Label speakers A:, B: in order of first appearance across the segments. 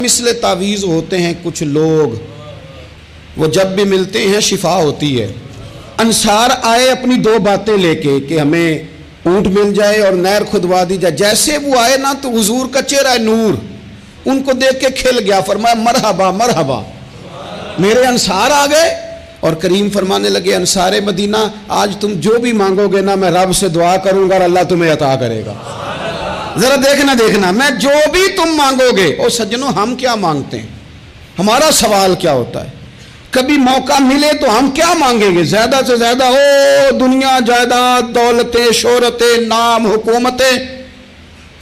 A: مثل تعویذ ہوتے ہیں کچھ لوگ، وہ جب بھی ملتے ہیں شفا ہوتی ہے۔ انصار آئے اپنی دو باتیں لے کے کہ ہمیں اونٹ مل جائے اور نہر کھدوا دی جائے۔ جیسے وہ آئے نا تو حضور کا چہرہ نور ان کو دیکھ کے کھل گیا، فرمایا مرحبا مرحبا، میرے انصار آ گئے۔ اور کریم فرمانے لگے انصار مدینہ آج تم جو بھی مانگو گے نا میں رب سے دعا کروں گا اور اللہ تمہیں عطا کرے گا۔ ذرا دیکھنا میں جو بھی تم مانگو گے۔ اور سجنوں ہم کیا مانگتے ہیں؟ ہمارا سوال کیا ہوتا ہے؟ کبھی موقع ملے تو ہم کیا مانگیں گے؟ زیادہ سے زیادہ دنیا جائیداد، دولتیں، شہرتیں، نام، حکومتیں۔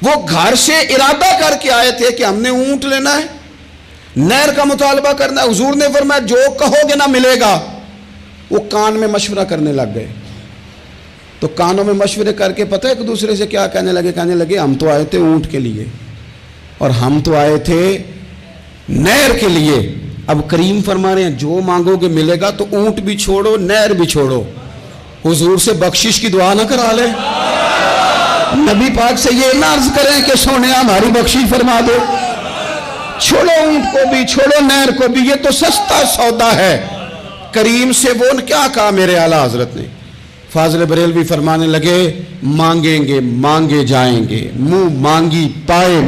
A: وہ گھر سے ارادہ کر کے آئے تھے کہ ہم نے اونٹ لینا ہے، نہر کا مطالبہ کرنا ہے۔ حضور نے فرمایا جو کہو گے نہ ملے گا۔ وہ کان میں مشورہ کرنے لگ گئے، تو کانوں میں مشورے کر کے پتہ ایک دوسرے سے کیا کہنے لگے ہم تو آئے تھے اونٹ کے لیے اور ہم تو آئے تھے نہر کے لیے۔ اب کریم فرما رہے ہیں جو مانگو گے ملے گا، تو اونٹ بھی چھوڑو نہر بھی چھوڑو، حضور سے بخشش کی دعا نہ کرا لے؟ نبی پاک سے یہ نہ عرض کریں کہ سونے ہماری بخشش فرما دو۔ چھوڑو اونٹ کو بھی، چھوڑو نہر کو بھی، یہ تو سستا سودا ہے۔ کریم سے وہ کیا کہا میرے اعلیٰ حضرت نے؟ فاضل بریلوی فرمانے لگے مانگیں گے مانگے جائیں گے، منہ مانگی پائے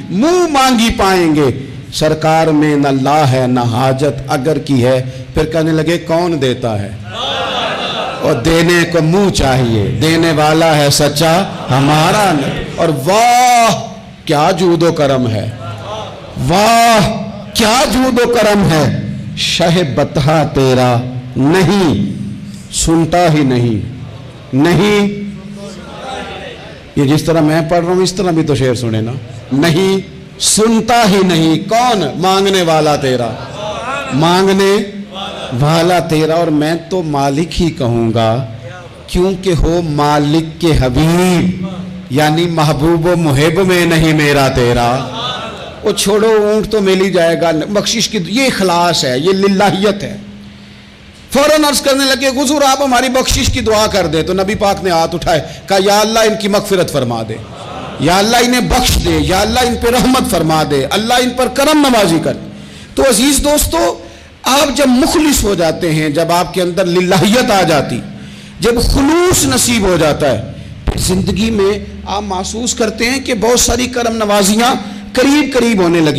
A: منہ مانگی پائیں گے۔ سرکار میں نہ لا ہے نہ حاجت اگر کی ہے۔ پھر کہنے لگے کون دیتا ہے؟ اور دینے کو منہ چاہیے، دینے والا ہے سچا ہمارا نبی۔ اور واہ کیا جود و کرم ہے، واہ کیا جود و کرم ہے، شہ بطحہ تیرا نہیں سنتا ہی نہیں۔ یہ جس طرح میں پڑھ رہا ہوں اس طرح بھی تو شعر سنے نا، نہیں سنتا ہی نہیں۔ کون؟ مانگنے والا تیرا، مانگنے والا تیرا۔ اور میں تو مالک ہی کہوں گا کیونکہ ہو مالک کے حبیب، یعنی محبوب و محب میں نہیں میرا تیرا۔ وہ چھوڑو اونٹ تو مل ہی جائے گا، بخشش کی یہ اخلاص ہے، یہ للہیت ہے۔ فوراً عرض کرنے لگے حضور آپ ہماری بخشش کی دعا کر دیں۔ تو نبی پاک نے ہاتھ اٹھائے، کہا یا اللہ ان کی مغفرت فرما دے، یا اللہ انہیں بخش دے، یا اللہ ان پہ رحمت فرما دے، اللہ ان پر کرم نوازی کر۔ تو عزیز دوستو، آپ جب مخلص ہو جاتے ہیں، جب آپ کے اندر للہیت آ جاتی، جب خلوص نصیب ہو جاتا ہے، پھر زندگی میں آپ محسوس کرتے ہیں کہ بہت ساری کرم نوازیاں قریب ہونے لگی۔